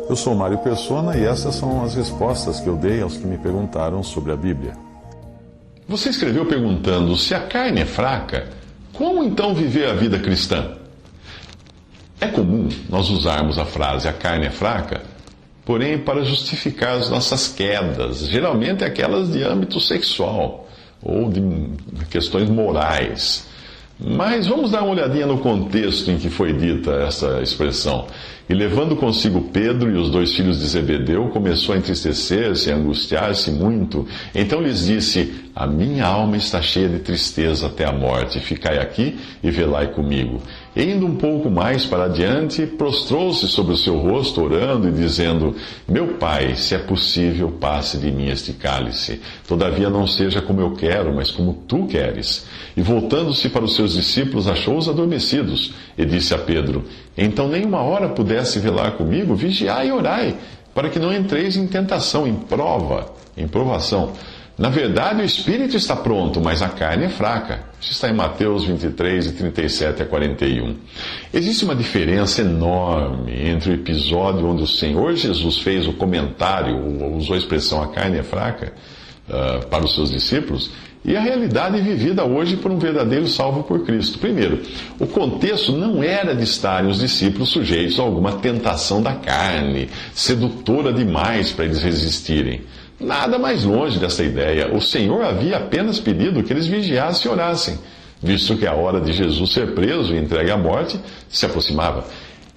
Eu sou Mário Persona e essas são as respostas que eu dei aos que me perguntaram sobre a Bíblia. Você escreveu perguntando: se a carne é fraca, como então viver a vida cristã? É comum nós usarmos a frase "a carne é fraca", porém para justificar as nossas quedas, geralmente aquelas de âmbito sexual ou de questões morais. Mas vamos dar uma olhadinha no contexto em que foi dita essa expressão. E levando consigo Pedro e os 2 filhos de Zebedeu, começou a entristecer-se e a angustiar-se muito. Então lhes disse: a minha alma está cheia de tristeza até a morte. Ficai aqui e velai comigo. E indo um pouco mais para adiante, prostrou-se sobre o seu rosto, orando e dizendo: meu Pai, se é possível, passe de mim este cálice. Todavia não seja como eu quero, mas como tu queres. E voltando-se para os seus discípulos, achou-os adormecidos. E disse a Pedro: então nem uma hora pudesse velar comigo? Vigiai e orai, para que não entreis em tentação, em provação. Na verdade, o espírito está pronto, mas a carne é fraca. Isso está em Mateus 23, de 37 a 41. Existe uma diferença enorme entre o episódio onde o Senhor Jesus fez o comentário, ou usou a expressão "a carne é fraca", para os seus discípulos, e a realidade vivida hoje por um verdadeiro salvo por Cristo. Primeiro, o contexto não era de estarem os discípulos sujeitos a alguma tentação da carne, sedutora demais para eles resistirem. Nada mais longe dessa ideia. O Senhor havia apenas pedido que eles vigiassem e orassem, visto que a hora de Jesus ser preso e entregue à morte se aproximava.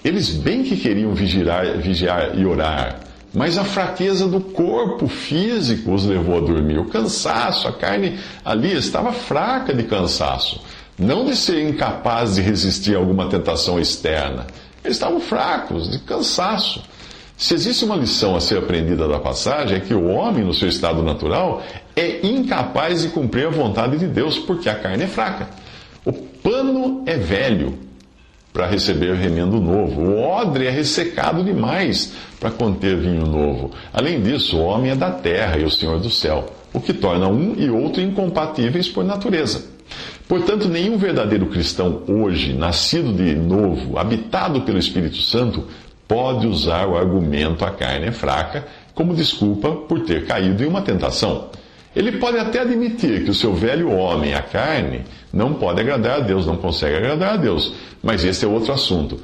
Eles bem que queriam vigiar e orar, mas a fraqueza do corpo físico os levou a dormir. O cansaço, a carne ali estava fraca de cansaço. Não de ser incapaz de resistir a alguma tentação externa. Eles estavam fracos, de cansaço. Se existe uma lição a ser aprendida da passagem, é que o homem, no seu estado natural, é incapaz de cumprir a vontade de Deus, porque a carne é fraca. O pano é velho para receber remendo novo. O odre é ressecado demais para conter vinho novo. Além disso, o homem é da terra e o Senhor do céu, o que torna um e outro incompatíveis por natureza. Portanto, nenhum verdadeiro cristão hoje, nascido de novo, habitado pelo Espírito Santo, pode usar o argumento "a carne é fraca" como desculpa por ter caído em uma tentação. Ele pode até admitir que o seu velho homem, a carne, não pode agradar a Deus, não consegue agradar a Deus. Mas esse é outro assunto.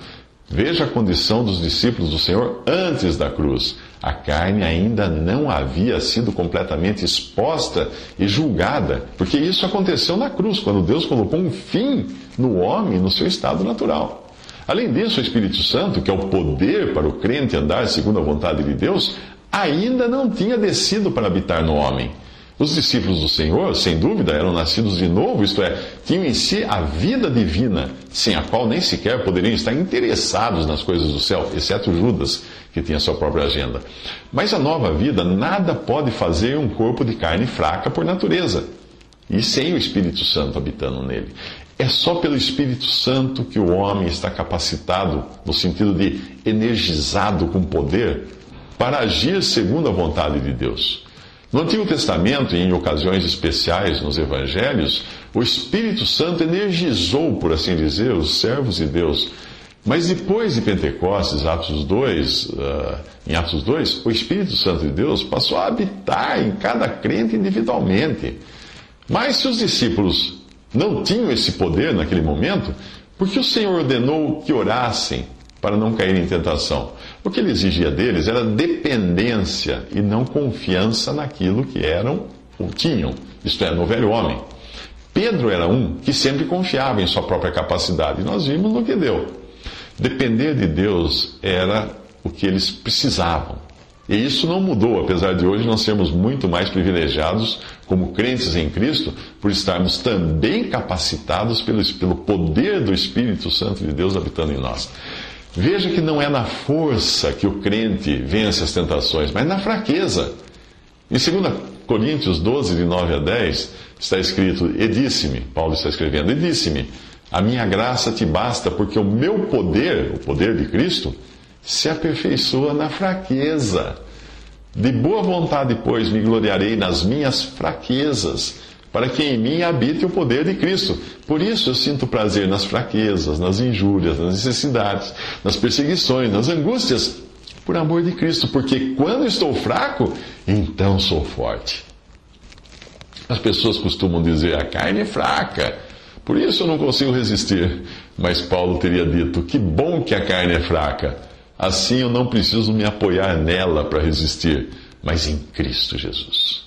Veja a condição dos discípulos do Senhor antes da cruz. A carne ainda não havia sido completamente exposta e julgada, porque isso aconteceu na cruz, quando Deus colocou um fim no homem, no seu estado natural. Além disso, o Espírito Santo, que é o poder para o crente andar segundo a vontade de Deus, ainda não tinha descido para habitar no homem. Os discípulos do Senhor, sem dúvida, eram nascidos de novo, isto é, tinham em si a vida divina, sem a qual nem sequer poderiam estar interessados nas coisas do céu, exceto Judas, que tinha sua própria agenda. Mas a nova vida nada pode fazer um corpo de carne fraca por natureza, e sem o Espírito Santo habitando nele. É só pelo Espírito Santo que o homem está capacitado, no sentido de energizado com poder, para agir segundo a vontade de Deus. No Antigo Testamento e em ocasiões especiais nos Evangelhos, o Espírito Santo energizou, por assim dizer, os servos de Deus. Mas depois de Pentecostes, em Atos 2, o Espírito Santo de Deus passou a habitar em cada crente individualmente. Mas se os discípulos não tinham esse poder naquele momento, por que o Senhor ordenou que orassem para não caírem em tentação? O que ele exigia deles era dependência e não confiança naquilo que eram ou tinham, isto é, no velho homem. Pedro era um que sempre confiava em sua própria capacidade, e nós vimos no que deu. Depender de Deus era o que eles precisavam. E isso não mudou, apesar de hoje nós sermos muito mais privilegiados como crentes em Cristo, por estarmos também capacitados pelo poder do Espírito Santo de Deus habitando em nós. Veja que não é na força que o crente vence as tentações, mas na fraqueza. Em 2 Coríntios 12, de 9 a 10, está escrito: e disse-me, Paulo está escrevendo, e disse-me, a minha graça te basta, porque o meu poder, o poder de Cristo, se aperfeiçoa na fraqueza. De boa vontade, pois, me gloriarei nas minhas fraquezas, para que em mim habite o poder de Cristo. Por isso eu sinto prazer nas fraquezas, nas injúrias, nas necessidades, nas perseguições, nas angústias, por amor de Cristo, porque quando estou fraco, então sou forte. As pessoas costumam dizer: a carne é fraca, por isso eu não consigo resistir. Mas Paulo teria dito: que bom que a carne é fraca, assim eu não preciso me apoiar nela para resistir, mas em Cristo Jesus.